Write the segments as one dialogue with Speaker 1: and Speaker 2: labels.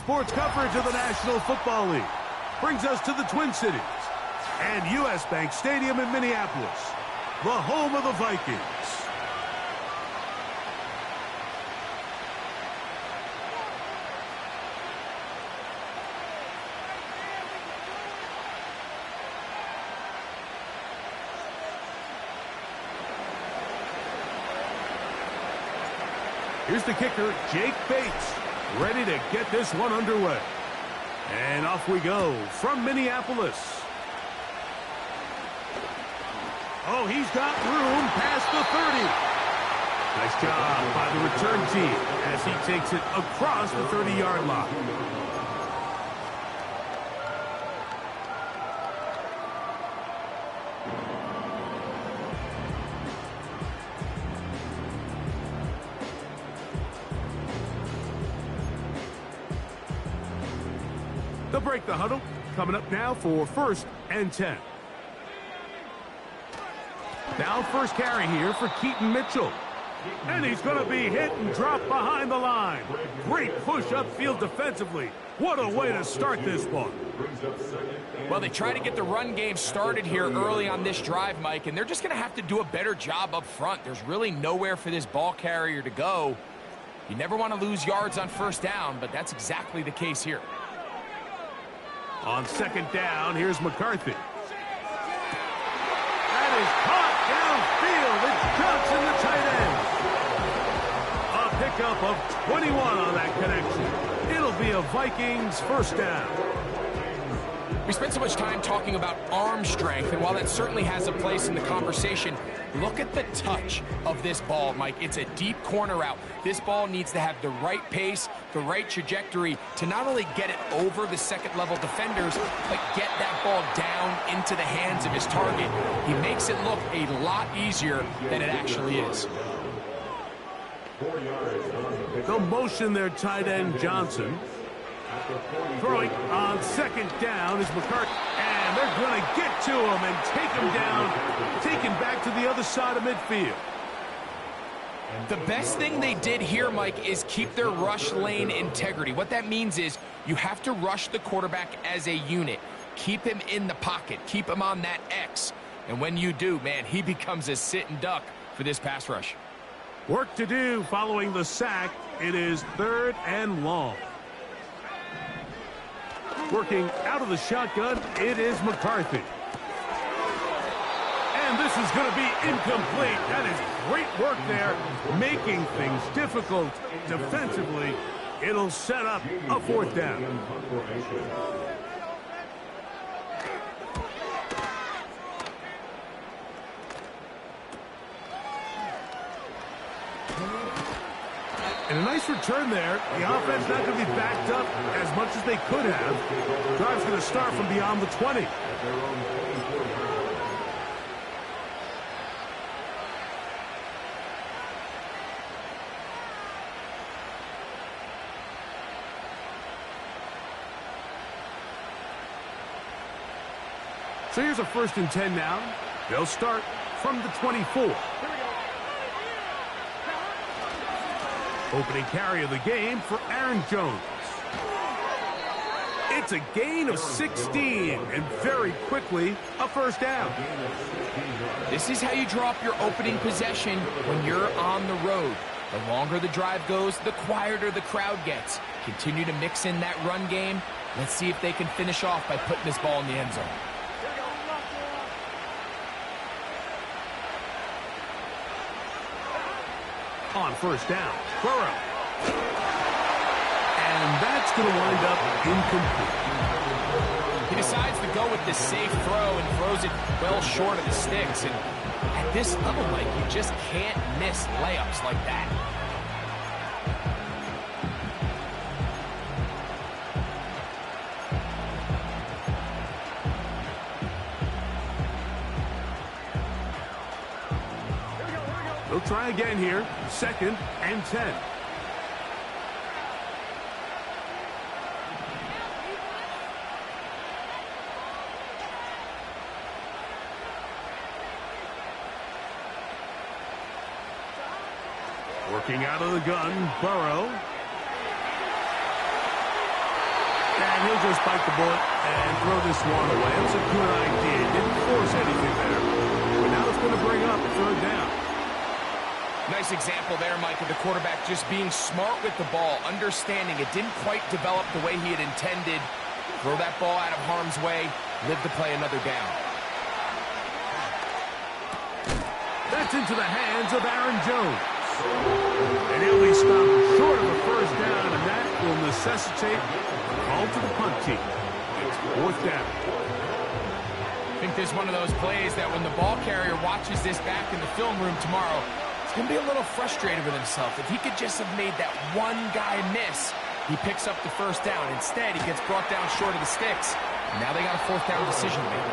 Speaker 1: sports coverage of the National Football League brings us to the Twin Cities and U.S. Bank Stadium in Minneapolis, the home of the Vikings. Here's the kicker, Jake Bates, ready to get this one underway. And off we go from Minneapolis. Oh, he's got room past the 30. Nice job by the return team as he takes it across the 30-yard line. They'll break the huddle. Coming up now for 1st and 10. Now first carry here for Keaton Mitchell. And he's going to be hit and dropped behind the line. Great push upfield defensively. What a way to start this one.
Speaker 2: Well, they try to get the run game started here early on this drive, Mike, and they're just going to have to do a better job up front. There's really nowhere for this ball carrier to go. You never want to lose yards on 1st down, but that's exactly the case here.
Speaker 1: On 2nd down, here's McCarthy. That is caught downfield. It's Johnson, the tight end. A pickup of 21 on that connection. It'll be a Vikings 1st down.
Speaker 2: We spent so much time talking about arm strength, and while that certainly has a place in the conversation, look at the touch of this ball, Mike. It's a deep corner route. This ball needs to have the right pace, the right trajectory to not only get it over the second-level defenders, but get that ball down into the hands of his target. He makes it look a lot easier than it actually is.
Speaker 1: They'll motion their tight end, Johnson. Throwing on 2nd down is McCarthy, and they're going to get to him and take him down, taken back to the other side of midfield.
Speaker 2: The best thing they did here, Mike, is keep their rush lane integrity. What that means is you have to rush the quarterback as a unit. Keep him in the pocket. Keep him on that X. And when you do, man, he becomes a sit and duck for this pass rush.
Speaker 1: Work to do following the sack. It is 3rd and long. Working out of the shotgun, it is McCarthy. And this is going to be incomplete. That is great work there, making things difficult defensively. It'll set up a 4th down. And a nice return there. The offense not going to be backed up as much as they could have. Drive's going to start from beyond the 20. So here's a 1st and 10 now. They'll start from the 24. Opening carry of the game for Aaron Jones. It's a gain of 16, and very quickly, a 1st down.
Speaker 2: This is how you draw up your opening possession when you're on the road. The longer the drive goes, the quieter the crowd gets. Continue to mix in that run game. Let's see if they can finish off by putting this ball in the end zone.
Speaker 1: On 1st down, Burrow. And that's going to wind up incomplete.
Speaker 2: He decides to go with the safe throw and throws it well short of the sticks. And at this level, Mike, you just can't miss layups like that.
Speaker 1: They'll try again here. 2nd and 10. Working out of the gun, Burrow. he'll just bite the bullet and throw this one away. That's a good idea. Didn't force anything there. But now it's going to bring up 3rd down.
Speaker 2: Nice example there, Mike, of the quarterback just being smart with the ball, understanding it didn't quite develop the way he had intended. Throw that ball out of harm's way, live to play another down.
Speaker 1: That's into the hands of Aaron Jones. And he'll be stopped short of a 1st down, and that will necessitate a call to the punt team. It's 4th down.
Speaker 2: I think this is one of those plays that when the ball carrier watches this back in the film room tomorrow, he's going to be a little frustrated with himself. If he could just have made that one guy miss, he picks up the 1st down. Instead, he gets brought down short of the sticks. Now they got a 4th down decision to make.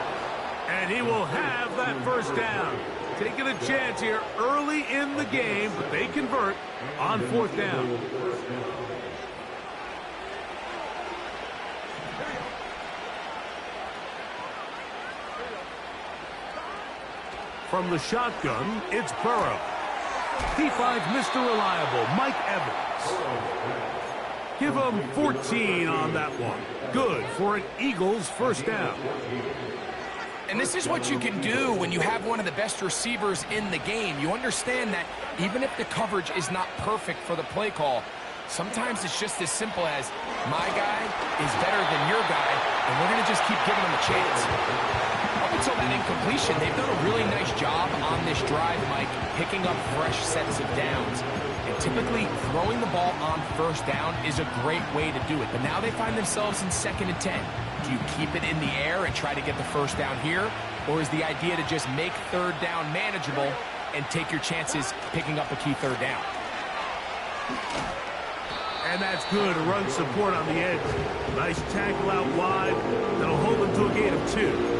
Speaker 1: And he will have that 1st down. Taking a chance here early in the game, but they convert on 4th down. From the shotgun, it's Burrow. He finds Mr. Reliable, Mike Evans. Give him 14 on that one. Good for an Eagles 1st down.
Speaker 2: And this is what you can do when you have one of the best receivers in the game. You understand that even if the coverage is not perfect for the play call, sometimes it's just as simple as, my guy is better than your guy, and we're going to just keep giving him a chance. Up until that incompletion, they've done a really nice job on this drive, Mike, picking up fresh sets of downs. And typically, throwing the ball on 1st down is a great way to do it. But now they find themselves in 2nd and 10. Do you keep it in the air and try to get the 1st down here? Or is the idea to just make 3rd down manageable and take your chances picking up a key 3rd down?
Speaker 1: And that's good. Run support on the edge. Nice tackle out wide. That'll hold them to a gain of 2.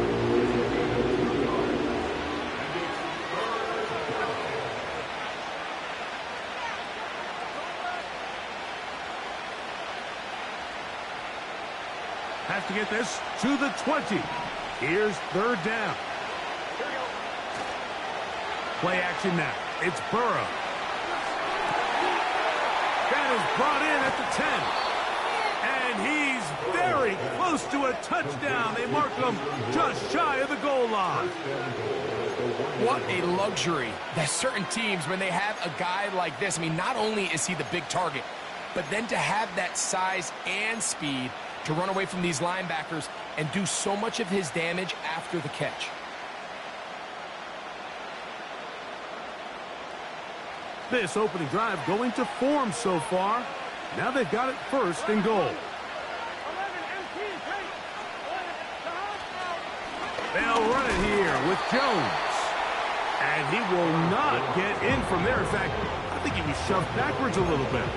Speaker 1: Have to get this to the 20. Here's 3rd down. Play action now. It's Burrow. That is brought in at the 10. And he's very close to a touchdown. They mark him just shy of the goal line.
Speaker 2: What a luxury that certain teams, when they have a guy like this, I mean, not only is he the big target, but then to have that size and speed to run away from these linebackers and do so much of his damage after the catch.
Speaker 1: This opening drive going to form so far. Now they've got it 1st and goal. They'll run it here with Jones. And he will not get in from there. In fact, I think he'd be shoved backwards a little bit.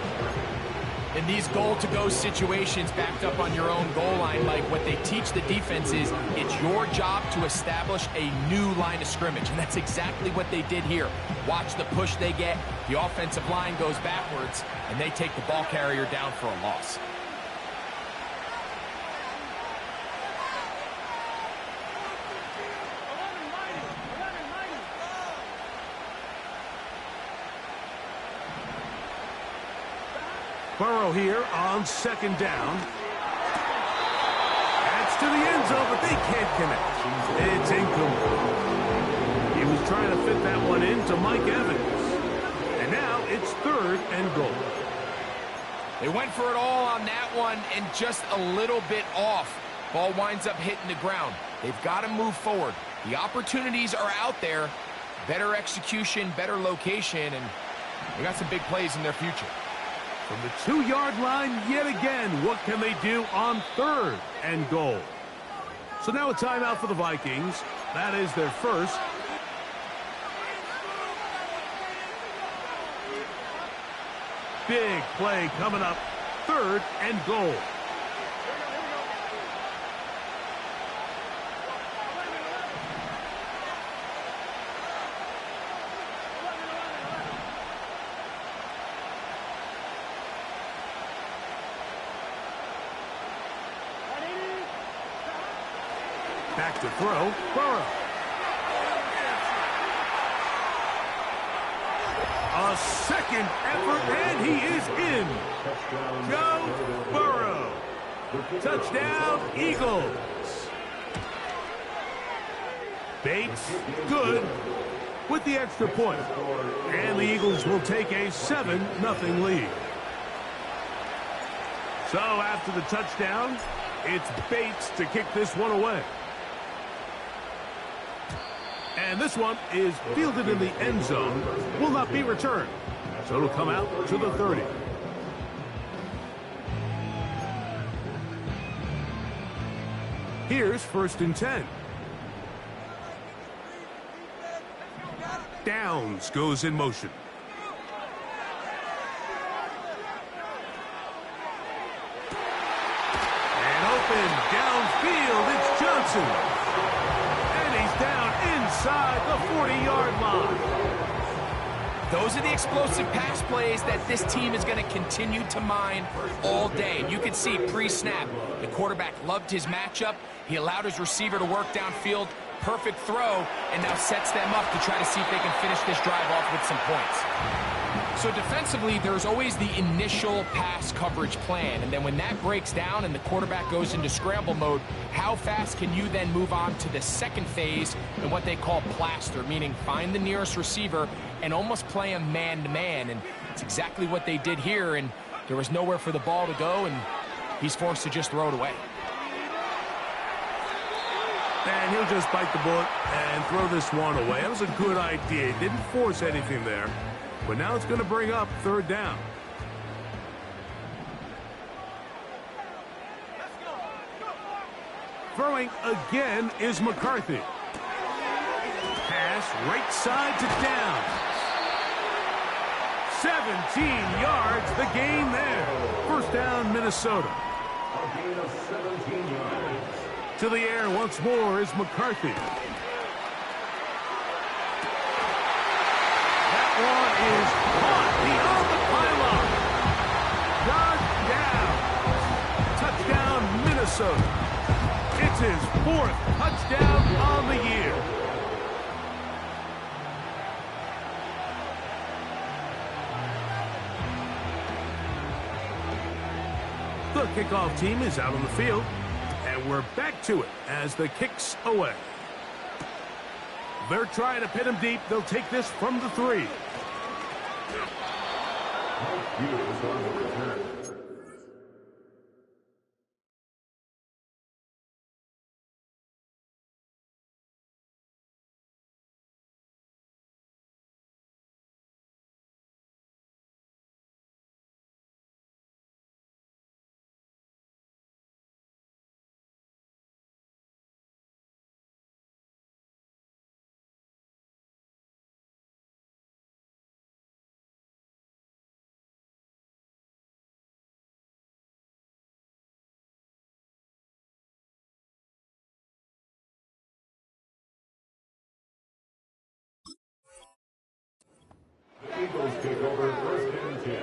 Speaker 2: In these goal-to-go situations backed up on your own goal line, Mike, what they teach the defense is it's your job to establish a new line of scrimmage, and that's exactly what they did here. Watch the push they get. The offensive line goes backwards, and they take the ball carrier down for a loss.
Speaker 1: Burrow here on 2nd down. That's to the end zone, but they can't connect. It's incomplete. He was trying to fit that one into Mike Evans. And now it's 3rd and goal.
Speaker 2: They went for it all on that one and just a little bit off. Ball winds up hitting the ground. They've got to move forward. The opportunities are out there. Better execution, better location, and they got some big plays in their future.
Speaker 1: From the 2-yard line yet again, what can they do on 3rd and goal? So now a timeout for the Vikings. That is their 1st. Big play coming up. 3rd and goal. Back to throw, Burrow. A second effort, and he is in. Joe Burrow Touchdown, Eagles. Bates, good, with the extra point. And the Eagles will take a 7-0 lead. So after the touchdown, it's Bates to kick this one away. And this one is fielded in the end zone, will not be returned. So it'll come out to the 30. Here's 1st and 10. Downs goes in motion. And open downfield, it's Johnson. And he's down inside the 40-yard line.
Speaker 2: Those are the explosive pass plays that this team is going to continue to mine all day. And you can see pre-snap, the quarterback loved his matchup. He allowed his receiver to work downfield. Perfect throw, and now sets them up to try to see if they can finish this drive off with some points. So defensively, there's always the initial pass coverage plan, and then when that breaks down and the quarterback goes into scramble mode, how fast can you then move on to the second phase in what they call plaster, meaning find the nearest receiver and almost play him man-to-man, and it's exactly what they did here, and there was nowhere for the ball to go, and he's forced to just throw it away.
Speaker 1: And he'll just bite the bullet and throw this one away. That was a good idea. He didn't force anything there. But now it's going to bring up 3rd down. Throwing again is McCarthy. Pass right side to Downs. 17 yards, the gain there. 1st down, Minnesota.
Speaker 3: A gain of 17 yards.
Speaker 1: To the air once more is McCarthy. That one is caught beyond the pylon. Touchdown, Minnesota. It's his 4th touchdown on the year. The kickoff team is out on the field. And we're back to it as the kick's away. They're trying to pin him deep. They'll take this from the 3.
Speaker 3: The Eagles take over 1st and 10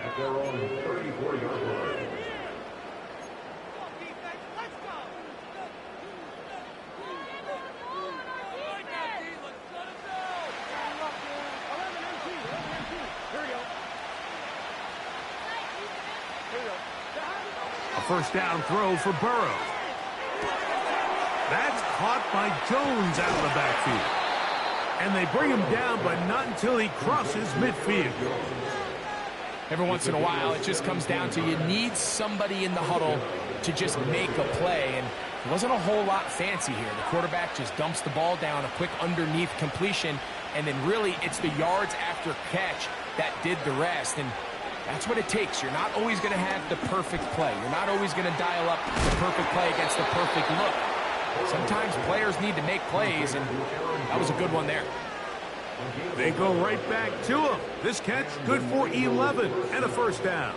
Speaker 3: at their own 34-yard line.
Speaker 1: A 1st down throw for Burrow. That's caught by Jones out of the backfield. And they bring him down, but not until he crosses midfield.
Speaker 2: Every once in a while, it just comes down to you need somebody in the huddle to just make a play. And it wasn't a whole lot fancy here. The quarterback just dumps the ball down, a quick underneath completion, and then really it's the yards after catch that did the rest. And that's what it takes. You're not always going to have the perfect play. You're not always going to dial up the perfect play against the perfect look. Sometimes players need to make plays, and that was a good one there.
Speaker 1: They go right back to him. This catch good for 11 and a 1st down.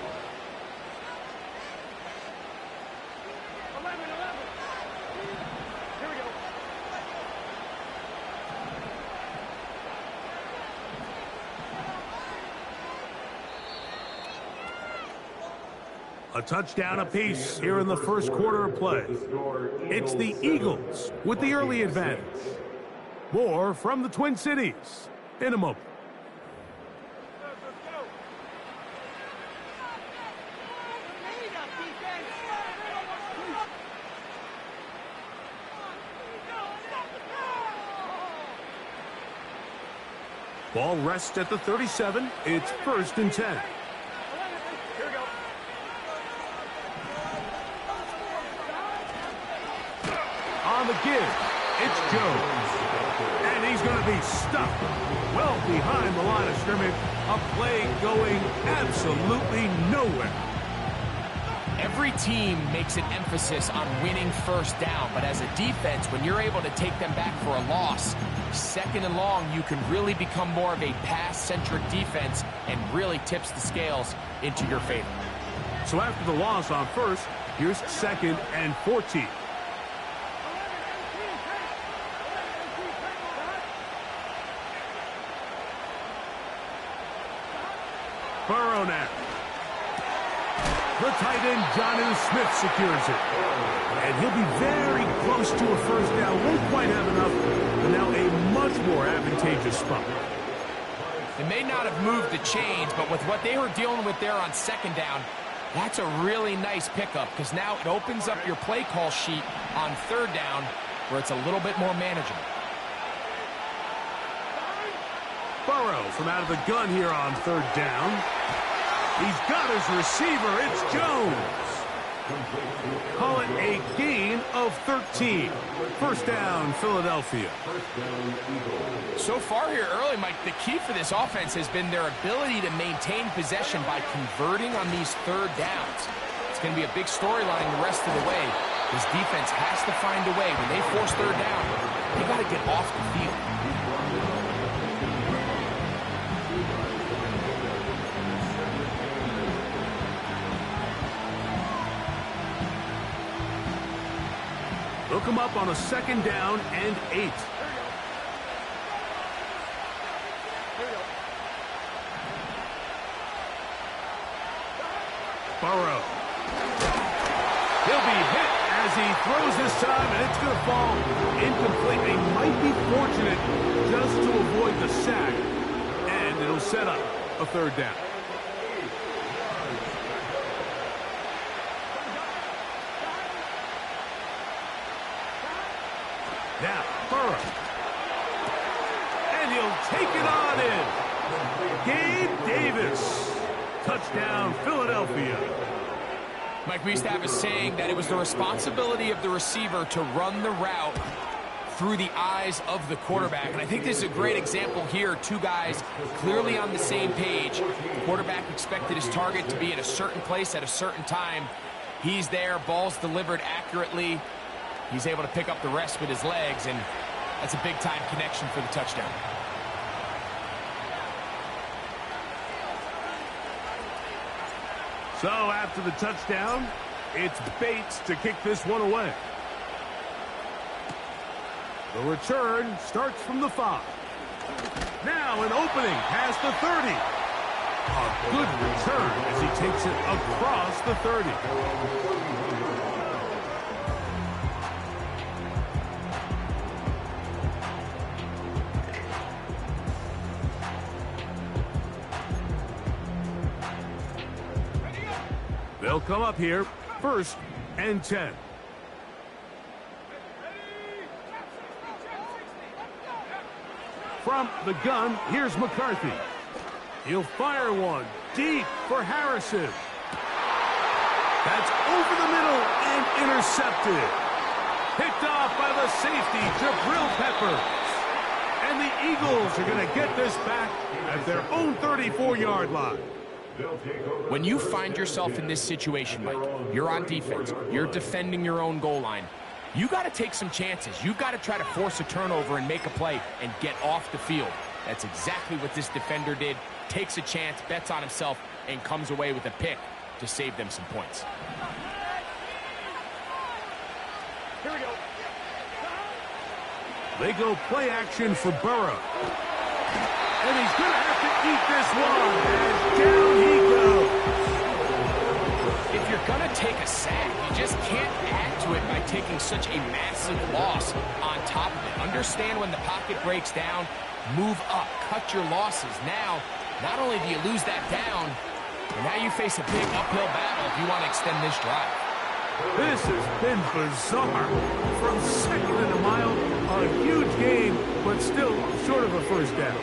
Speaker 1: A touchdown apiece here in the 1st quarter of play. It's the Eagles with the early advantage. More from the Twin Cities in a moment. Ball rests at the 37. It's 1st and 10. On the give, it's Jones. And he's going to be stuck well behind the line of scrimmage. A play going absolutely nowhere.
Speaker 2: Every team makes an emphasis on winning first down, but as a defense, when you're able to take them back for a loss, 2nd and long, you can really become more of a pass-centric defense and really tips the scales into your favor.
Speaker 1: So after the loss on 1st, here's 2nd and 14. Burrow now. The tight end, Jonnu Smith, secures it. And he'll be very close to a first down. Won't quite have enough, but now a much more advantageous spot.
Speaker 2: They may not have moved the chains, but with what they were dealing with there on 2nd down, that's a really nice pickup because now it opens up your play call sheet on 3rd down where it's a little bit more manageable.
Speaker 1: Burrow from out of the gun here on 3rd down. He's got his receiver. It's Jones. Call it a gain of 13. 1st down, Philadelphia.
Speaker 2: So far here early, Mike, the key for this offense has been their ability to maintain possession by converting on these 3rd downs. It's going to be a big storyline the rest of the way. This defense has to find a way. When they force 3rd down, they got to get off the field.
Speaker 1: Look him up on a 2nd down and 8. Burrow. He'll be hit as he throws this time, and it's going to fall incomplete. They might be fortunate just to avoid the sack, and it'll set up a 3rd down. Now, Burrow. And he'll take it on in. Gabe Davis. Touchdown, Philadelphia.
Speaker 2: Mike, we used to have a saying that it was the responsibility of the receiver to run the route through the eyes of the quarterback. And I think this is a great example here. 2 guys clearly on the same page. The quarterback expected his target to be at a certain place at a certain time. He's there, ball's delivered accurately. He's able to pick up the rest with his legs, and that's a big-time connection for the touchdown.
Speaker 1: So after the touchdown, it's Bates to kick this one away. The return starts from the 5. Now an opening past the 30. A good return as he takes it across the 30. They'll come up here, 1st and 10. From the gun, here's McCarthy. He'll fire one deep for Harrison. That's over the middle and intercepted. Picked off by the safety, Jabril Peppers. And the Eagles are going to get this back at their own 34-yard line.
Speaker 2: When you find yourself in this situation, Mike, you're on defense, you're defending your own goal line, you got to take some chances. You got to try to force a turnover and make a play and get off the field. That's exactly what this defender did. Takes a chance, bets on himself, and comes away with a pick to save them some points.
Speaker 1: Here we go. They go play action for Burrow. And he's going to have to eat this one. And down he goes.
Speaker 2: If you're going to take a sack, you just can't add to it by taking such a massive loss on top of it. Understand when the pocket breaks down, move up, cut your losses. Now, not only do you lose that down, but now you face a big uphill battle if you want to extend this drive.
Speaker 1: This has been bizarre. From 2nd and a mile, a huge gain, but still short of a first down.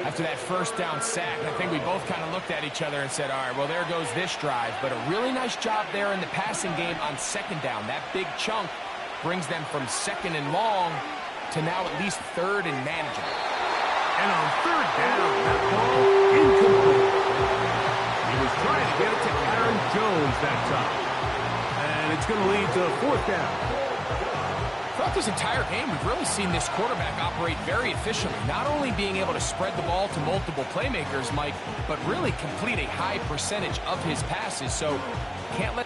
Speaker 2: After that first down sack, I think we both kind of looked at each other and said, all right, well, there goes this drive. But a really nice job there in the passing game on second down. That big chunk brings them from second and long to now at least third and manageable.
Speaker 1: And on third down, that ball incomplete. He was trying to get it to Aaron Jones that time. And it's going to lead to fourth down.
Speaker 2: Throughout this entire game, we've really seen this quarterback operate very efficiently, not only being able to spread the ball to multiple playmakers, Mike, but really complete a high percentage of his passes, so can't let...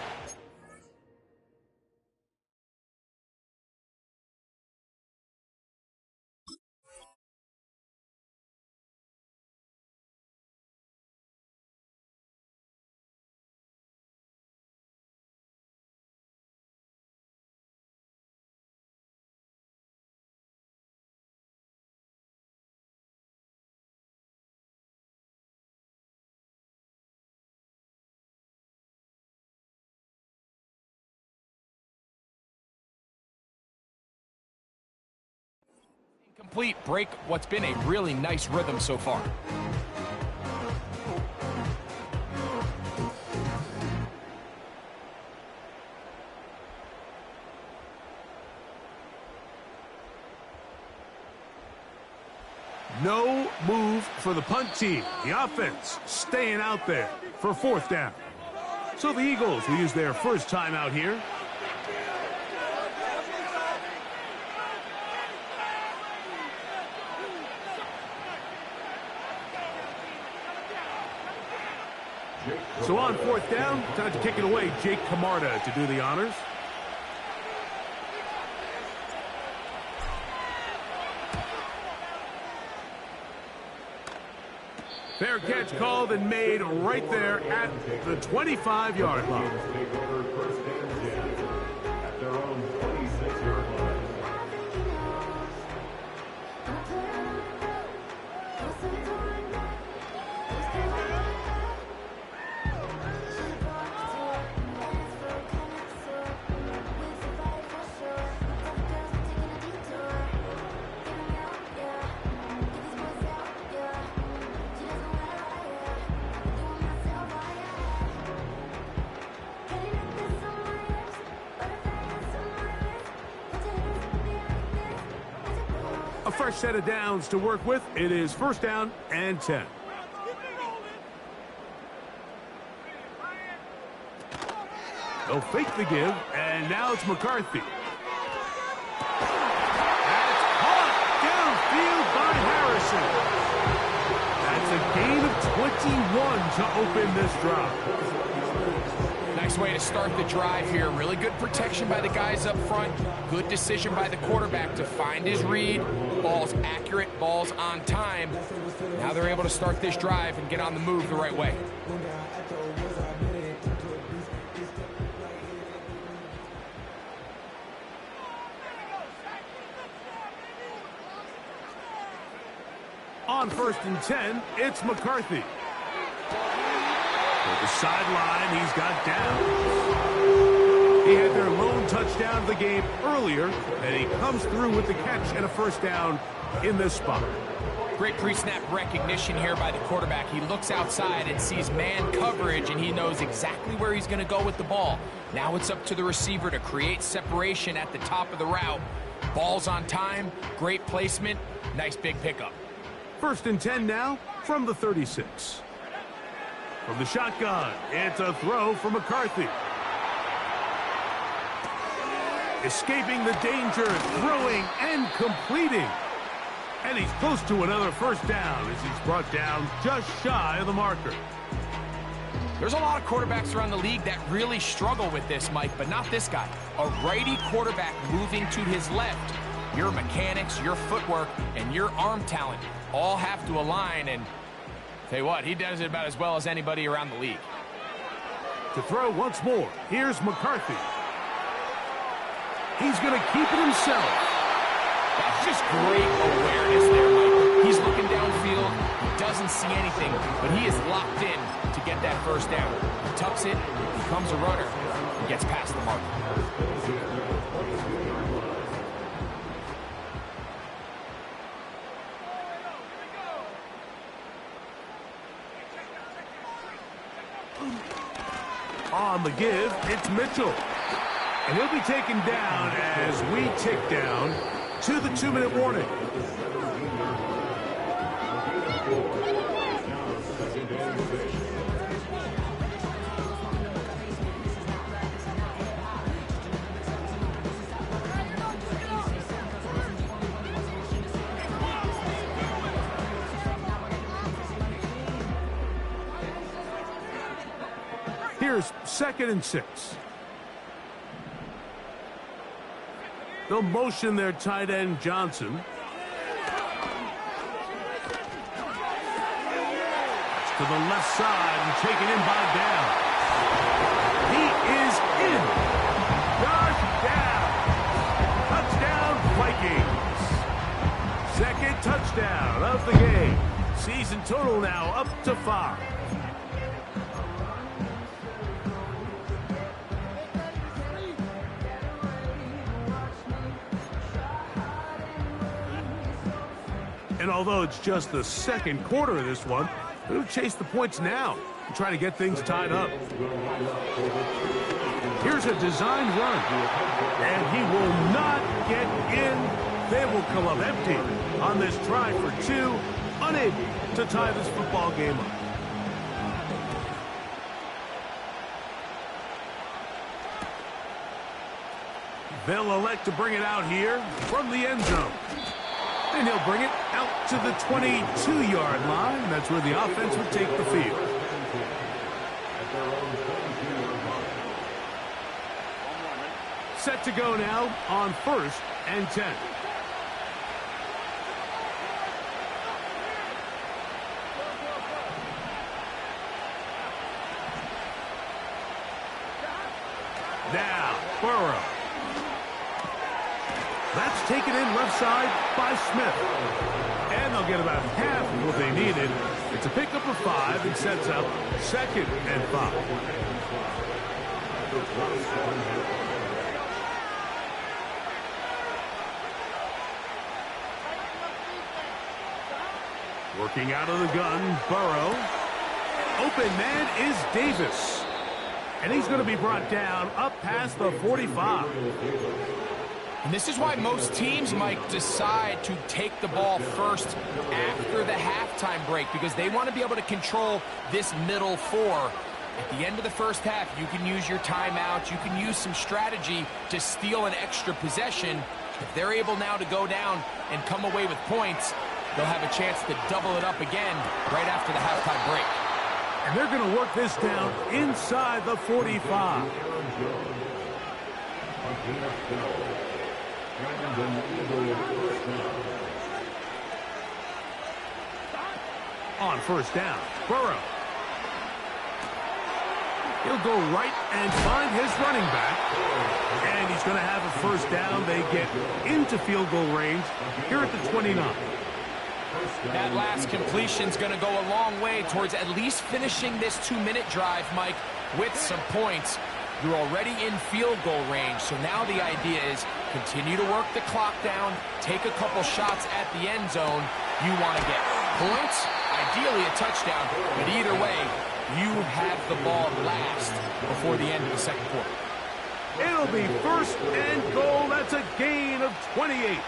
Speaker 2: Complete, break what's been a really nice rhythm so far.
Speaker 1: No move for the punt team. The offense staying out there for fourth down. So the Eagles will use their first timeout here. So on fourth down, time to kick it away. Jake Camarda to do the honors. Fair catch called and made right there at the 25-yard line.
Speaker 3: At their own 26-yard line.
Speaker 1: A fresh set of downs to work with. It is first down and 10. They'll fake the give, and now it's McCarthy. That's caught downfield by Harrison. That's a gain of 21 to open this drive.
Speaker 2: Nice way to start the drive here. Really good protection by the guys up front. Good decision by the quarterback to find his read. Ball's accurate, ball's on time. Now they're able to start this drive and get on the move the right way.
Speaker 1: On first and 10, it's McCarthy. To the sideline, he's got down. He had their lone touchdown of the game earlier, and he comes through with the catch and a first down in this spot.
Speaker 2: Great pre-snap recognition here by the quarterback. He looks outside and sees man coverage, and he knows exactly where he's going to go with the ball. Now it's up to the receiver to create separation at the top of the route. Ball's on time, great placement, nice big pickup.
Speaker 1: First and 10 now from the 36. From the shotgun, it's a throw for McCarthy. Escaping the danger, throwing and completing. And he's close to another first down as he's brought down just shy of the marker.
Speaker 2: There's a lot of quarterbacks around the league that really struggle with this, Mike, but not this guy. A righty quarterback moving to his left. Your mechanics, your footwork, and your arm talent all have to align, and tell you what, he does it about as well as anybody around the league.
Speaker 1: To throw once more, here's McCarthy. He's going to keep it himself.
Speaker 2: That's just great awareness there, Mike. He's looking downfield, he doesn't see anything, but he is locked in to get that first down. He tucks it, becomes a runner, and gets past the mark.
Speaker 1: On the give, it's Mitchell. And he'll be taken down as we tick down to the 2-minute warning. Here's 2nd and 6. They'll motion their tight end, Johnson. To the left side and taken in by Down. He is in. Touchdown. Touchdown, Vikings. 2nd touchdown of the game. Season total now up to 5. And although it's just the 2nd quarter of this one, we'll chase the points now and try to get things tied up. Here's a designed run, and he will not get in. They will come up empty on this try for 2, unable to tie this football game up. They'll elect to bring it out here from the end zone. And he'll bring it out to the 22-yard line. That's where the offense would take the field. Set to go now on 1st and 10. Now, Burrow. That's taken in left side by Smith. And they'll get about half of what they needed. It's a pickup of 5 and sets up 2nd and 5. Working out of the gun, Burrow. Open man is Davis. And he's going to be brought down up past the 45.
Speaker 2: And this is why most teams, Mike, decide to take the ball first after the halftime break, because they want to be able to control this middle 4. At the end of the first half, you can use your timeout. You can use some strategy to steal an extra possession. If they're able now to go down and come away with points, they'll have a chance to double it up again right after the halftime break.
Speaker 1: And they're going to work this down inside the 45. On 1st down, Burrow. He'll go right and find his running back. And he's going to have a 1st down. They get into field goal range here at the 29.
Speaker 2: That last completion's going to go a long way towards at least finishing this 2-minute drive, Mike, with some points. You're already in field goal range, so now the idea is continue to work the clock down, take a couple shots at the end zone. You want to get points, ideally a touchdown, but either way, you have the ball last before the end of the 2nd quarter.
Speaker 1: It'll be 1st and goal. That's a gain of 28.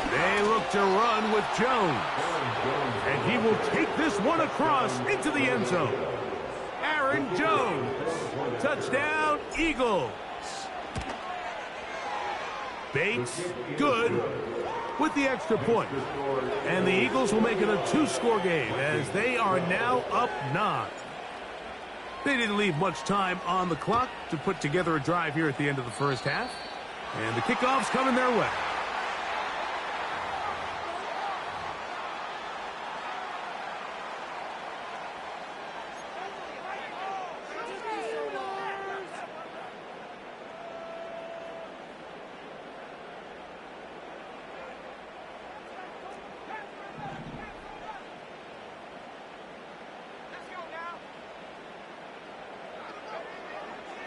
Speaker 1: They look to run with Jones. And he will take this one across into the end zone. Aaron Jones. Touchdown, Eagles. Bates, good with the extra point. And the Eagles will make it a 2-score game as they are now up 9. They didn't leave much time on the clock to put together a drive here at the end of the first half. And the kickoff's coming their way.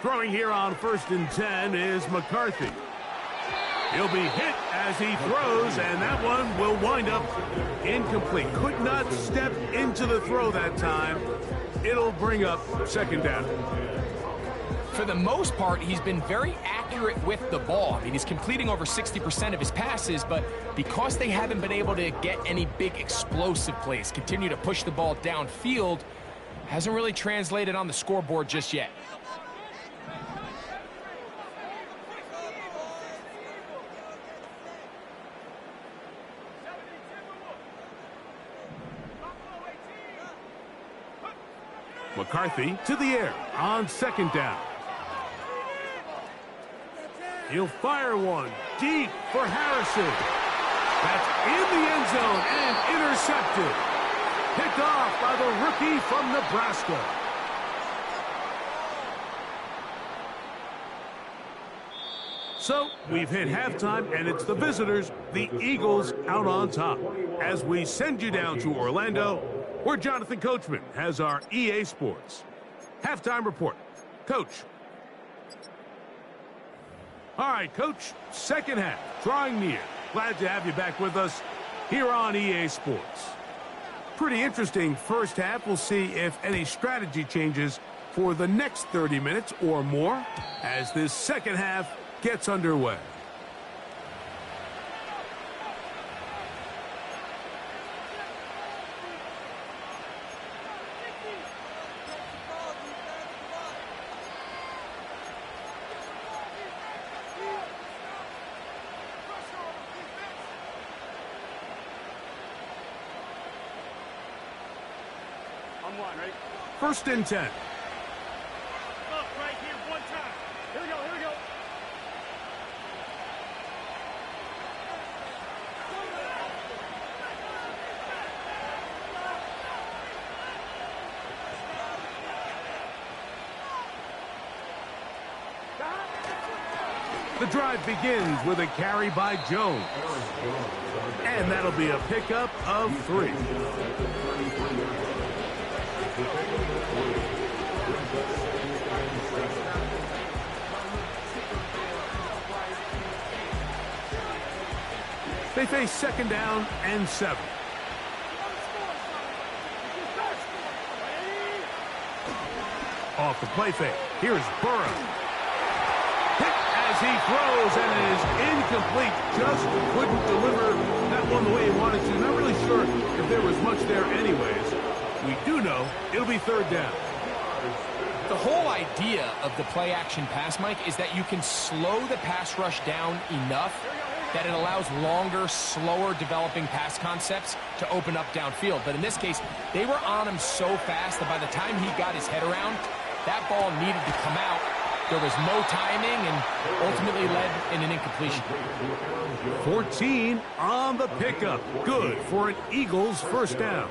Speaker 1: Throwing here on 1st and 10 is McCarthy. He'll be hit as he throws, and that one will wind up incomplete. Could not step into the throw that time. It'll bring up second down.
Speaker 2: For the most part, he's been very accurate with the ball. I mean, he's completing over 60% of his passes, but because they haven't been able to get any big explosive plays, continue to push the ball downfield, hasn't really translated on the scoreboard just yet.
Speaker 1: McCarthy to the air on second down. He'll fire one deep for Harrison. That's in the end zone and intercepted. Picked off by the rookie from Nebraska. So we've hit halftime, and it's the visitors, the Eagles, out on top. As we send you down to Orlando, where Jonathan Coachman has our EA Sports halftime report. Coach. All right, Coach, second half, drawing near. Glad to have you back with us here on EA Sports. Pretty interesting first half. We'll see if any strategy changes for the next 30 minutes or more as this second half gets underway. First and 10.
Speaker 4: Up right here, one time. Here we go, here we go.
Speaker 1: The drive begins with a carry by Jones. And that'll be a pickup of 3. They face second down and 7. Off the play fake. Here's Burrow. Hit as he throws, and it is incomplete. Just couldn't deliver that one the way he wanted to. Not really sure if there was much there anyways. We do know it'll be third down.
Speaker 2: The whole idea of the play-action pass, Mike, is that you can slow the pass rush down enough that it allows longer, slower developing pass concepts to open up downfield. But in this case, they were on him so fast that by the time he got his head around, that ball needed to come out. There was no timing and ultimately led in an incompletion.
Speaker 1: 14 on the pickup. Good for an Eagles first down.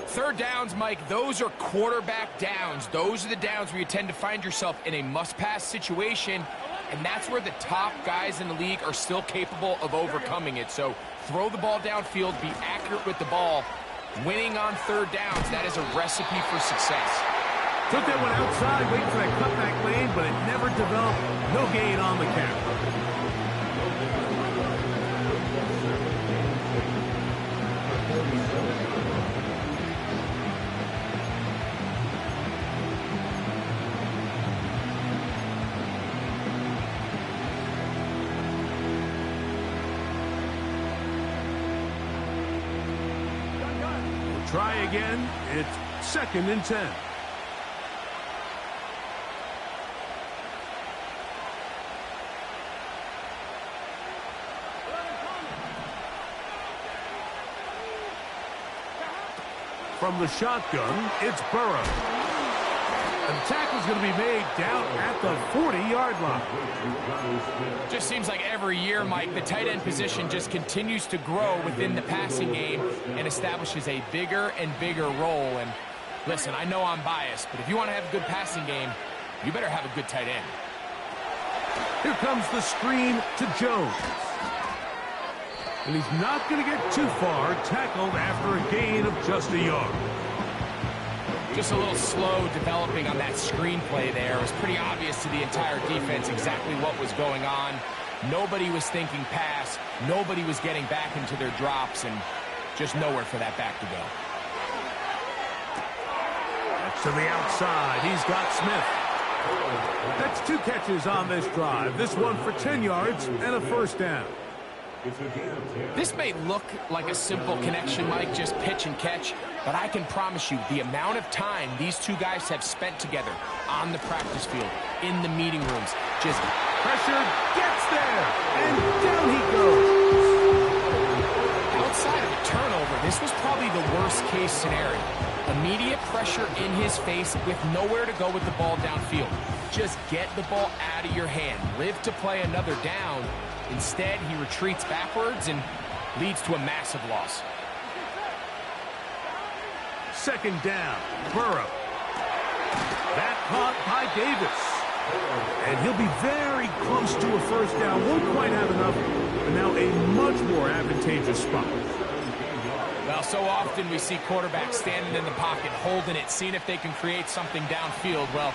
Speaker 2: Third downs, Mike, those are quarterback downs. Those are the downs where you tend to find yourself in a must-pass situation, and that's where the top guys in the league are still capable of overcoming it. So throw the ball downfield, be accurate with the ball. Winning on third downs, that is a recipe for success.
Speaker 1: Took that one outside, waiting for that cutback lane, but it never developed. No gain on the carry. Try again. It's second and 10. From the shotgun, it's Burrow. And the tackle's going to be made down at the 40-yard line.
Speaker 2: Just seems like every year, Mike, the tight end position just continues to grow within the passing game and establishes a bigger and bigger role. And listen, I know I'm biased, but if you want to have a good passing game, you better have a good tight end.
Speaker 1: Here comes the screen to Jones. And he's not going to get too far, tackled after a gain of just a yard.
Speaker 2: Just a little slow developing on that screenplay there. It was pretty obvious to the entire defense exactly what was going on. Nobody was thinking pass. Nobody was getting back into their drops, and just nowhere for that back to go.
Speaker 1: That's to the outside. He's got Smith. That's 2 catches on this drive. This one for 10 yards and a first down.
Speaker 2: This may look like a simple connection, Mike, just pitch and catch, but I can promise you the amount of time these 2 guys have spent together on the practice field, in the meeting rooms, just
Speaker 1: pressure gets there, and down he goes.
Speaker 2: Outside of a turnover, this was probably the worst case scenario. Immediate pressure in his face with nowhere to go with the ball downfield. Just get the ball out of your hand. Live to play another down. Instead, he retreats backwards and leads to a massive loss.
Speaker 1: Second down, Burrow. That caught by Davis. And he'll be very close to a first down. Won't quite have enough, but now a much more advantageous spot.
Speaker 2: Well, so often we see quarterbacks standing in the pocket, holding it, seeing if they can create something downfield. Well,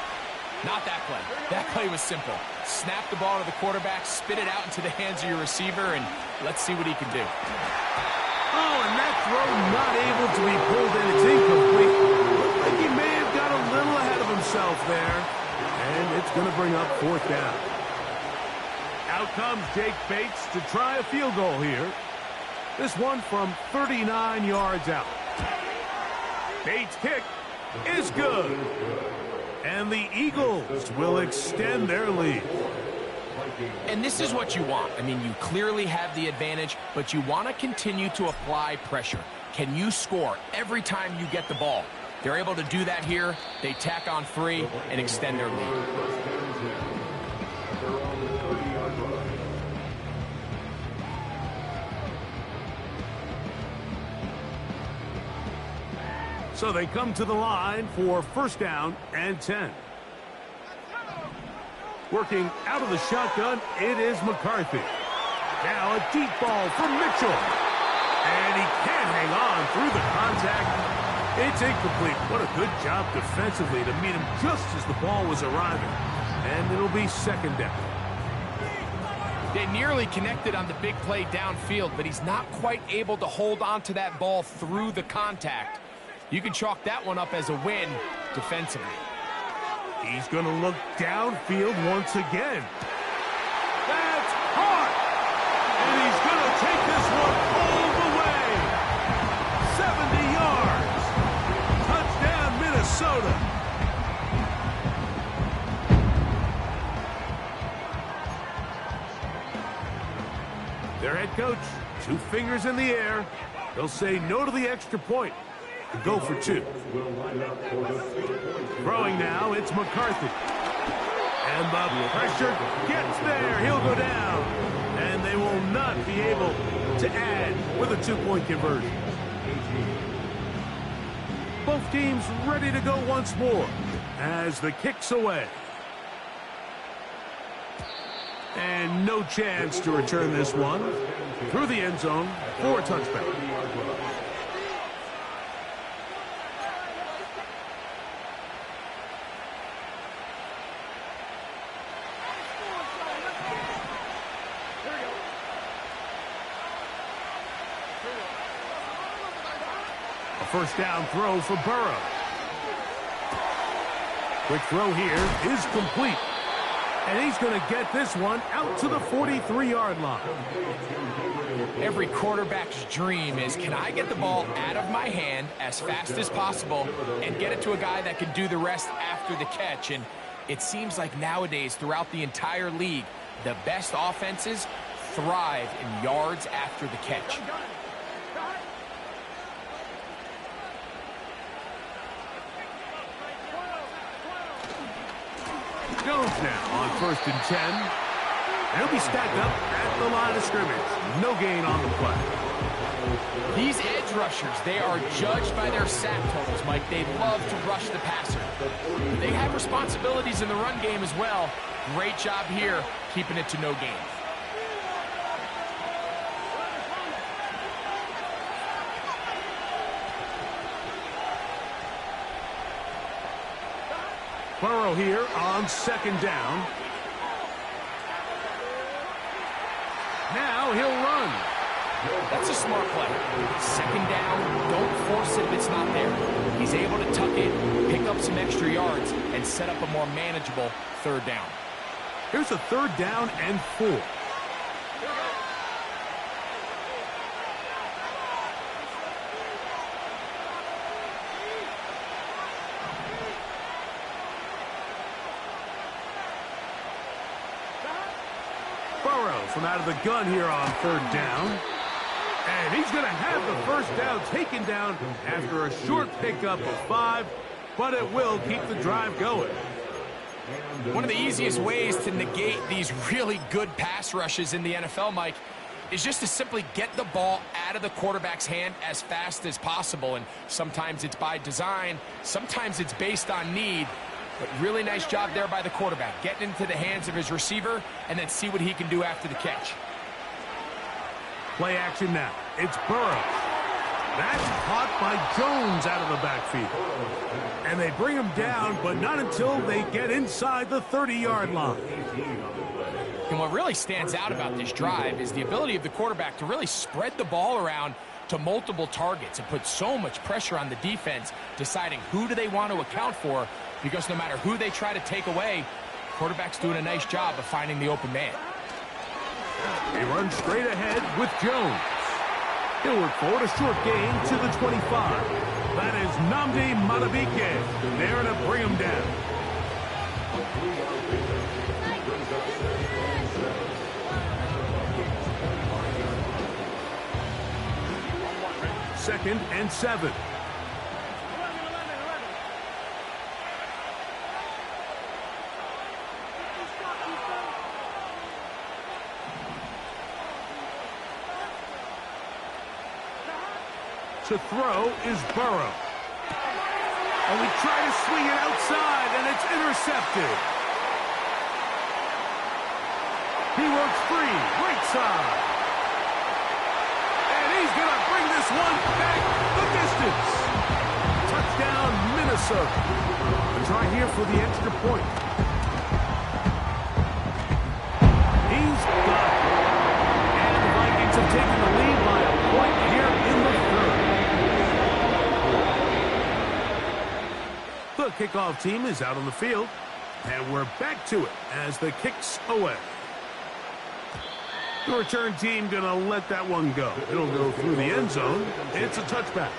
Speaker 2: not that play. That play was simple. Snap the ball to the quarterback, spit it out into the hands of your receiver, and let's see what he can do.
Speaker 1: Oh, and that throw not able to be pulled in. It's incomplete. Looked like he may have got a little ahead of himself there. And it's going to bring up 4th down. Out comes Jake Bates to try a field goal here. This one from 39 yards out. Bates' kick is good. And the Eagles will extend their lead.
Speaker 2: And this is what you want. I mean, you clearly have the advantage, but you want to continue to apply pressure. Can you score every time you get the ball? They're able to do that here. They tack on 3 and extend their lead.
Speaker 1: So they come to the line for first down and 10. Working out of the shotgun, it is McCarthy. Now a deep ball from Mitchell. And he can't hang on through the contact. It's incomplete. What a good job defensively to meet him just as the ball was arriving. And it'll be second down.
Speaker 2: They nearly connected on the big play downfield, but he's not quite able to hold on to that ball through the contact. You can chalk that one up as a win defensively.
Speaker 1: He's going to look downfield once again. That's hard! And he's going to take this one all the way. 70 yards. Touchdown, Minnesota. Their head coach, 2 fingers in the air. They'll say no to the extra point. And go for 2. Throwing now, it's McCarthy. And the pressure gets there. He'll go down. And they will not be able to add with a 2-point conversion. Both teams ready to go once more as the kick's away. And no chance to return this one through the end zone for a touchback. A first down throw for Burrow. Quick throw here is complete. And he's going to get this one out to the 43-yard line.
Speaker 2: Every quarterback's dream is, can I get the ball out of my hand as fast as possible and get it to a guy that can do the rest after the catch? And it seems like nowadays, throughout the entire league, the best offenses thrive in yards after the catch.
Speaker 1: Jones now on 1st and 10. He'll be stacked up at the line of scrimmage. No gain on the play.
Speaker 2: These edge rushers, they are judged by their sack totals, Mike. They love to rush the passer. They have responsibilities in the run game as well. Great job here, keeping it to no gain.
Speaker 1: Burrow here on 2nd down. Now he'll run.
Speaker 2: That's a smart play. Second down, don't force it if it's not there. He's able to tuck it, pick up some extra yards, and set up a more manageable third down.
Speaker 1: Here's a 3rd down and 4. Burrow from out of the gun here on 3rd down. And he's going to have the first down taken down after a short pickup of 5, but it will keep the drive going.
Speaker 2: One of the easiest ways to negate these really good pass rushes in the NFL, Mike, is just to simply get the ball out of the quarterback's hand as fast as possible. And sometimes it's by design, sometimes it's based on need. But really nice job there by the quarterback, getting into the hands of his receiver and then see what he can do after the catch.
Speaker 1: Play action now. It's Burrow. That's caught by Jones out of the backfield. And they bring him down, but not until they get inside the 30-yard line.
Speaker 2: And what really stands out about this drive is the ability of the quarterback to really spread the ball around to multiple targets and put so much pressure on the defense, deciding who do they want to account for, because no matter who they try to take away, the quarterback's doing a nice job of finding the open man.
Speaker 1: He runs straight ahead with Jones. He'll work forward, a short gain to the 25. That is Nnamdi Madubuike there to bring him down. Second and 7. To throw is Burrow. And we try to swing it outside, and it's intercepted. He works free, right side. And he's going to bring this one back the distance. Touchdown, Minnesota. A try here for the extra point. He's got it. And the Vikings have taken the lead by a point here in the third. The kickoff team is out on the field, and we're back to it as the kick's away. The return team going to let that one go. It'll go through the end zone. It's a touchback.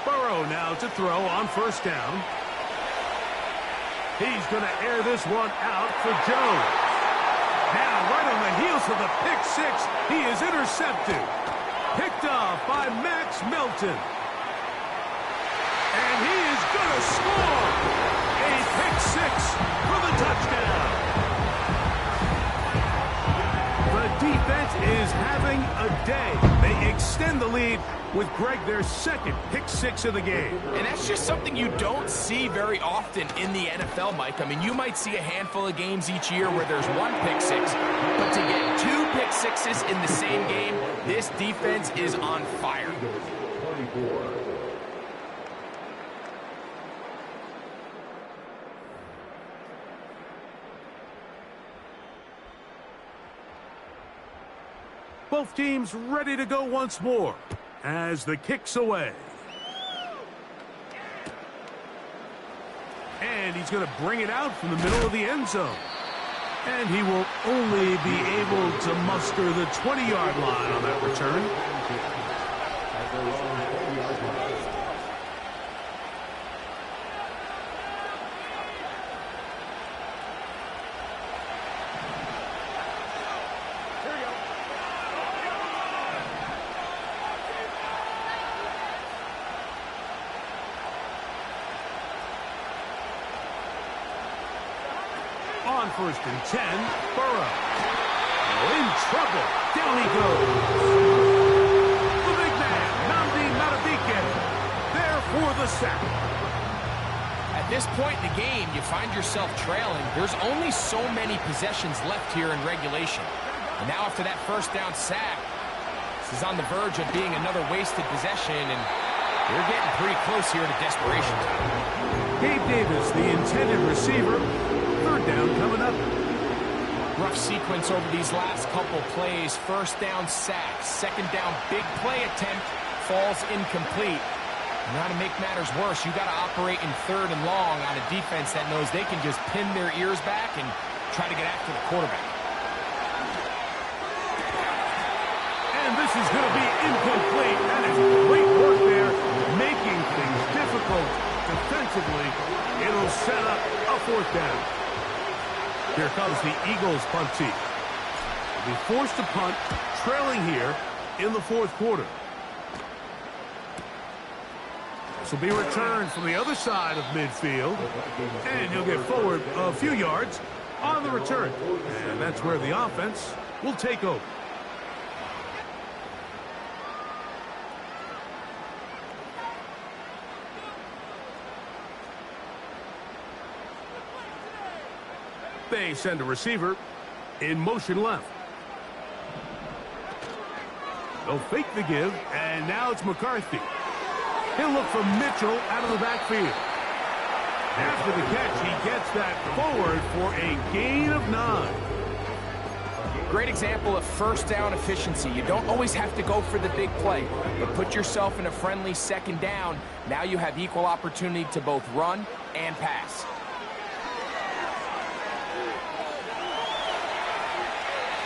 Speaker 1: Burrow now to throw on first down. He's going to air this one out for Jones. Now, right on the heels of the pick six, he is intercepted. Picked off by Max Melton. And he is going to score. A pick six for the touchdown. The defense is having a day. They extend the lead with Greg, their second pick six of the game.
Speaker 2: And that's just something you don't see very often in the NFL, Mike. I mean, you might see a handful of games each year where there's one pick six, but to get 2 pick sixes in the same game, this defense is on fire.
Speaker 1: Both teams ready to go once more as the kick's away. And he's going to bring it out from the middle of the end zone. And he will only be able to muster the 20-yard line on that return. On first and 10, Burrow. In trouble. Down he goes. The big man, Nnamdi Madubuike, there for the sack.
Speaker 2: At this point in the game, you find yourself trailing. There's only so many possessions left here in regulation. And now after that first down sack, this is on the verge of being another wasted possession, and They're getting pretty close here to desperation time.
Speaker 1: Gabe Davis, the intended receiver. Third down coming up.
Speaker 2: Rough sequence over these last couple plays. First down sack. Second down big play attempt. Falls incomplete. Now to make matters worse, you got to operate in third and long on a defense that knows they can just pin their ears back and try to get after the quarterback.
Speaker 1: And this is going to be incomplete. That is great work there, making things difficult defensively. It'll set up a fourth down. Here comes the Eagles punt team. They'll be forced to punt, trailing here in the fourth quarter. This will be returned from the other side of midfield, and he'll get forward a few yards on the return. And that's where the offense will take over. They send a receiver in motion left. They'll fake the give, and now it's McCarthy. He'll look for Mitchell out of the backfield. After the catch, he gets that forward for a gain of 9.
Speaker 2: Great example of first down efficiency. You don't always have to go for the big play, but put yourself in a friendly second down. Now you have equal opportunity to both run and pass.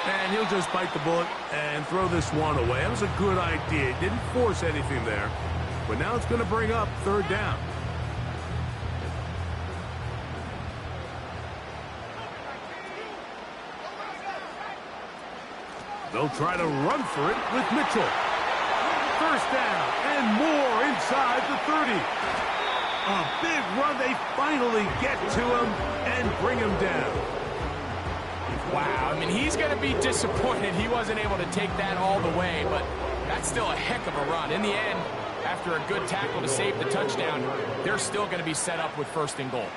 Speaker 1: And he'll just bite the bullet and throw this one away. That was a good idea. Didn't force anything there. But now it's going to bring up third down. They'll try to run for it with Mitchell. First down and more inside the 30. A big run. They finally get to him and bring him down.
Speaker 2: Wow, I mean, he's going to be disappointed he wasn't able to take that all the way, but that's still a heck of a run. In the end, after a good tackle to save the touchdown, they're still going to be set up with first and goal.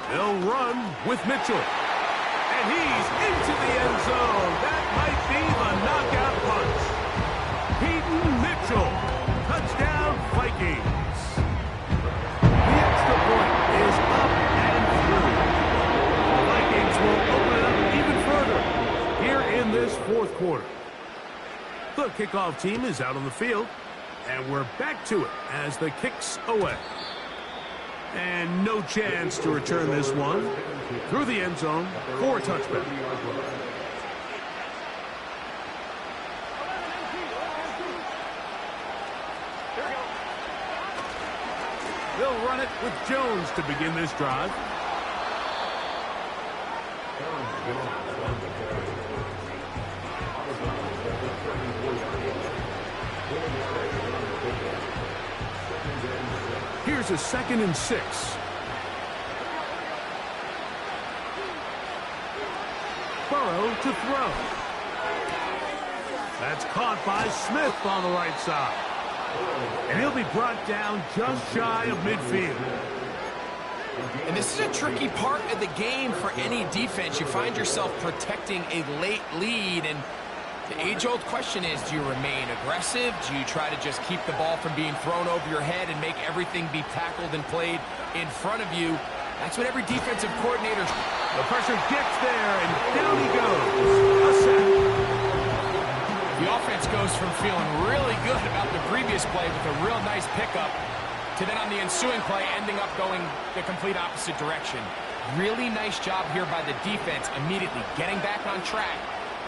Speaker 1: They'll run with Mitchell. And he's into the end zone. That might be the knockout punch. Peyton Mitchell. Touchdown, Vikings. The extra point is up and through. The Vikings will open it up even further here in this fourth quarter. The kickoff team is out on the field, and we're back to it as the kick's away. And no chance to return this one through the end zone for a touchback. They'll run it with Jones to begin this drive. Here's a 2nd and 6. Burrow to throw. That's caught by Smith on the right side. And he'll be brought down just shy of midfield.
Speaker 2: And this is a tricky part of the game for any defense. You find yourself protecting a late lead, and the age-old question is, do you remain aggressive? Do you try to just keep the ball from being thrown over your head and make everything be tackled and played in front of you? That's what every defensive coordinator...
Speaker 1: The pressure gets there, and down he goes. A sack.
Speaker 2: The offense goes from feeling really good about the previous play with a real nice pickup to then on the ensuing play ending up going the complete opposite direction. Really nice job here by the defense, immediately getting back on track.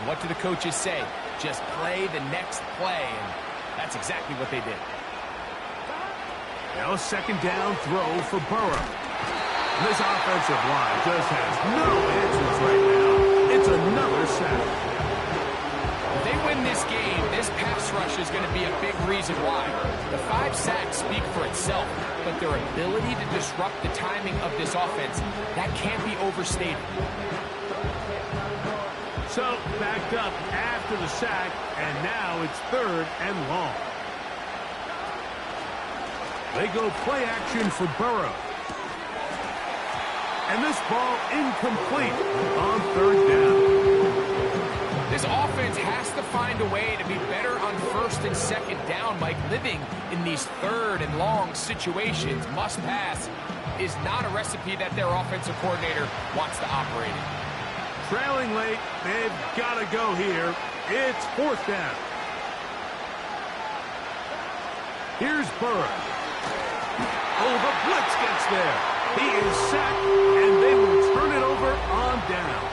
Speaker 2: What do the coaches say? Just play the next play, and that's exactly what they did.
Speaker 1: Now a 2nd down throw for Burrow. And this offensive line just has no answers right now. It's another sack.
Speaker 2: If they win this game, this pass rush is going to be a big reason why. The 5 sacks speak for itself, but their ability to disrupt the timing of this offense, that can't be overstated.
Speaker 1: So, backed up after the sack, and now it's 3rd and long. They go play action for Burrow. And this ball incomplete on 3rd down.
Speaker 2: This offense has to find a way to be better on 1st first and second down, Mike, living in these third and long situations, must pass, is not a recipe that their offensive coordinator wants to operate in.
Speaker 1: Trailing late, they've got to go here. It's fourth down. Here's Burrow. Oh, the blitz gets there. He is sacked, and they will turn it over on down.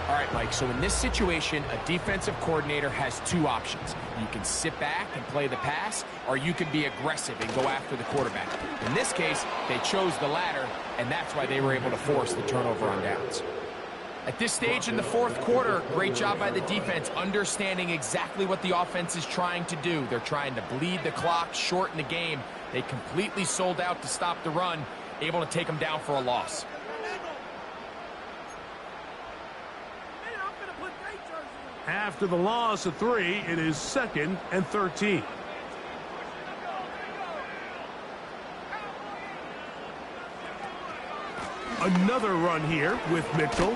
Speaker 2: All right, Mike, so in this situation, a defensive coordinator has two options. You can sit back and play the pass, or you can be aggressive and go after the quarterback. In this case, they chose the latter, and that's why they were able to force the turnover on downs. At this stage in the fourth quarter, great job by the defense, understanding exactly what the offense is trying to do. They're trying to bleed the clock, shorten the game. They completely sold out to stop the run, able to take them down for a loss.
Speaker 1: After the loss of 3, it is 2nd and 13. Another run here with Mitchell.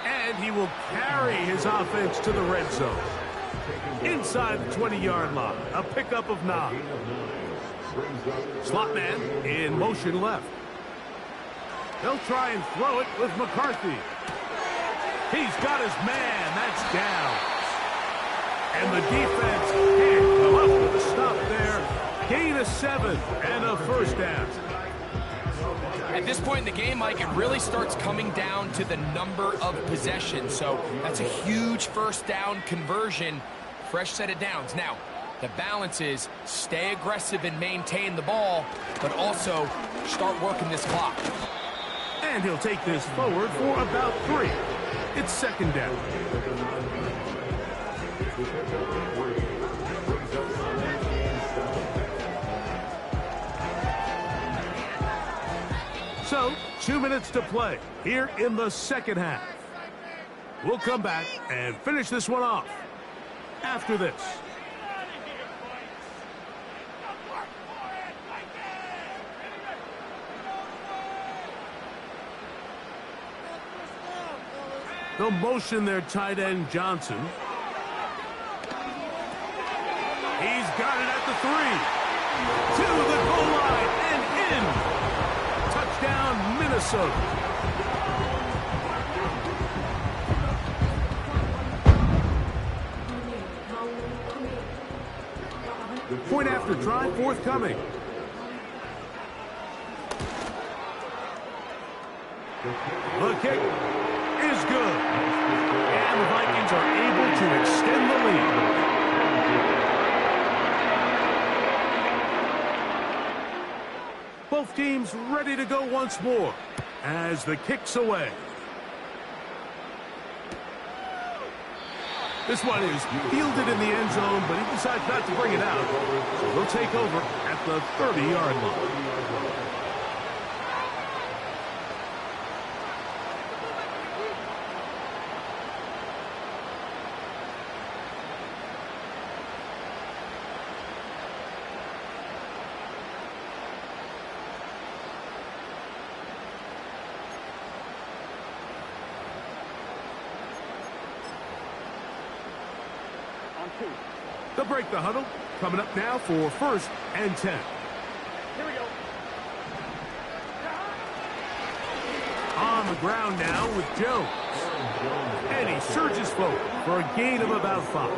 Speaker 1: And he will carry his offense to the red zone. Inside the 20-yard line, a pickup of 9. Slot man in motion left. They'll try and throw it with McCarthy. He's got his man. That's down. And the defense can't come up with a stop there. Gain of 7 and a first down.
Speaker 2: At this point in the game, Mike, it really starts coming down to the number of possessions. So that's a huge first down conversion. Fresh set of downs. Now, the balance is stay aggressive and maintain the ball, but also start working this clock.
Speaker 1: And he'll take this forward for about 3. It's 2nd down. So, 2 minutes to play here in the second half. We'll come back and finish this one off after this. They'll motion their tight end, Johnson. He's got it at the 3. To the goal line and in. Touchdown, Minnesota. Point after try forthcoming. The kick is good. And the Vikings are able to extend the lead. Both teams ready to go once more as the kick's away. This one is fielded in the end zone, but he decides not to bring it out. So they'll take over at the 30-yard line. They'll break the huddle. Coming up now for 1st and 10.
Speaker 4: Here we go.
Speaker 1: On the ground now with Jones. And he surges forward for a gain of about 5.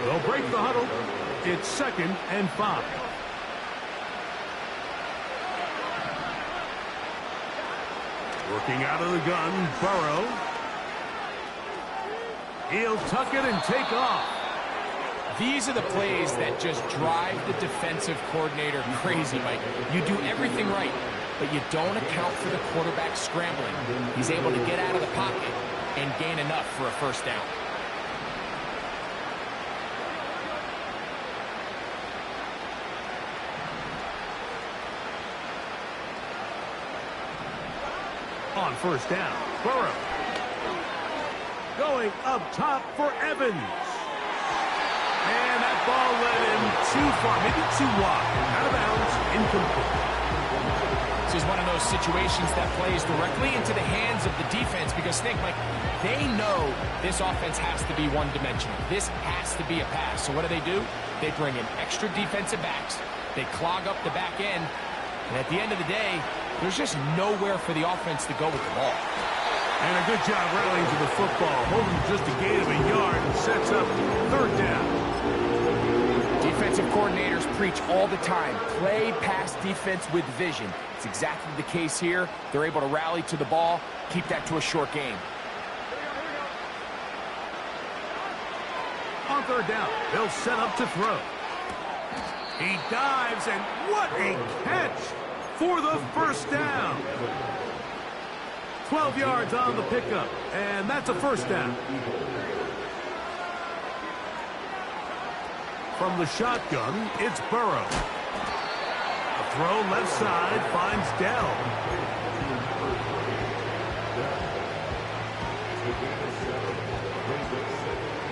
Speaker 1: They'll break the huddle. It's 2nd and 5. Working out of the gun, Burrow. He'll tuck it and take off.
Speaker 2: These are the plays that just drive the defensive coordinator crazy, Mike. You do everything right, but you don't account for the quarterback scrambling. He's able to get out of the pocket and gain enough for a first down.
Speaker 1: On first down, Burrow. Going up top for Evans. And that ball led him too far, maybe too wide. Out of bounds, incomplete.
Speaker 2: is one of those situations that plays directly into the hands of the defense because think, Mike, they know this offense has to be one-dimensional. This has to be a pass. So what do? They bring in extra defensive backs. They clog up the back end. And at the end of the day, there's just nowhere for the offense to go with the ball.
Speaker 1: And a good job rallying to the football, holding just a gain of a yard and sets up third down.
Speaker 2: Defensive coordinators preach all the time, play pass defense with vision. It's exactly the case here. They're able to rally to the ball, keep that to a short game.
Speaker 1: On third down, they'll set up to throw. He dives, and what a catch for the first down. 12 yards on the pickup, and that's a first down. From the shotgun, it's Burrow. A throw left side finds Dell.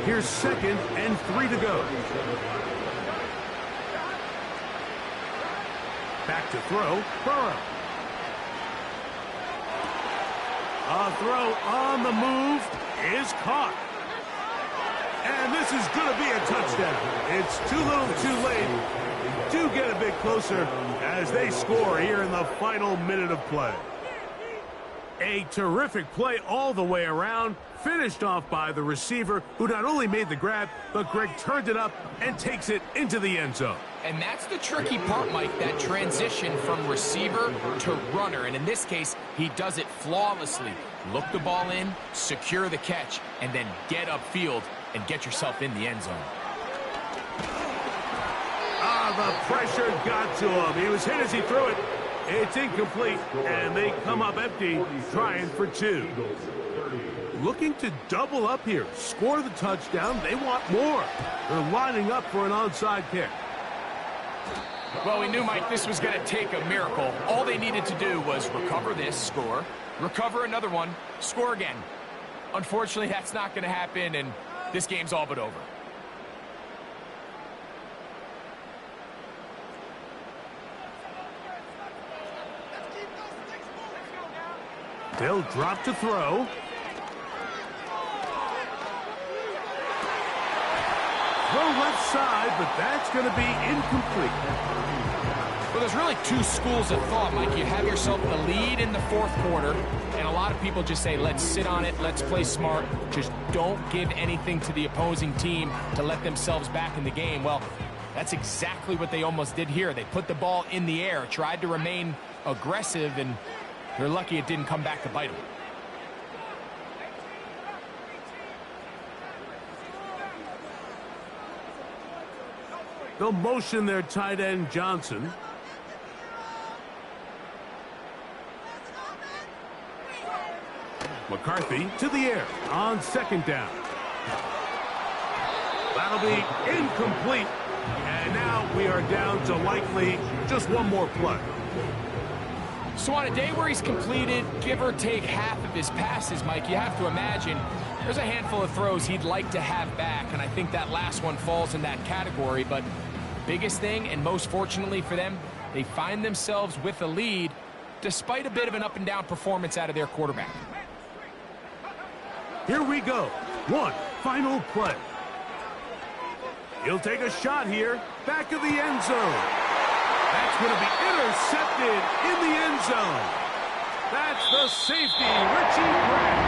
Speaker 1: Here's 2nd and 3 to go. Back to throw, Burrow. A throw on the move is caught. And this is going to be a touchdown. It's too little too late. Do get a bit closer as they score here in the final minute of play. A terrific play all the way around, finished off by the receiver, who not only made the grab, but Greg turned it up and takes it into the end zone.
Speaker 2: And that's the tricky part, Mike, that transition from receiver to runner. And in this case, he does it flawlessly. Look the ball in, secure the catch, and then get upfield and get yourself in the end zone.
Speaker 1: The pressure got to him. He was hit as he threw it. It's incomplete, and they come up empty, trying for 2. Looking to double up here, score the touchdown. They want more. They're lining up for an onside kick.
Speaker 2: Well, we knew, Mike, this was going to take a miracle. All they needed to do was recover this, score, recover another one, score again. Unfortunately, that's not going to happen, and this game's all but over.
Speaker 1: They'll drop to throw. Throw left side, but that's going to be incomplete.
Speaker 2: Well, there's really 2 schools of thought, Mike. You have yourself the lead in the 4th quarter, and a lot of people just say, let's sit on it, let's play smart, just don't give anything to the opposing team to let themselves back in the game. Well, that's exactly what they almost did here. They put the ball in the air, tried to remain aggressive, and they're lucky it didn't come back to bite them.
Speaker 1: They'll motion their tight end, Johnson. McCarthy to the air on 2nd down. That'll be incomplete. And now we are down to likely just one more play.
Speaker 2: So on a day where he's completed, give or take half of his passes, Mike, you have to imagine there's a handful of throws he'd like to have back, and I think that last one falls in that category. But biggest thing, and most fortunately for them, they find themselves with a lead despite a bit of an up-and-down performance out of their quarterback.
Speaker 1: Here we go. One final play. He'll take a shot here, back of the end zone. That's going to be intercepted in the end zone. That's the safety, Richie Grant.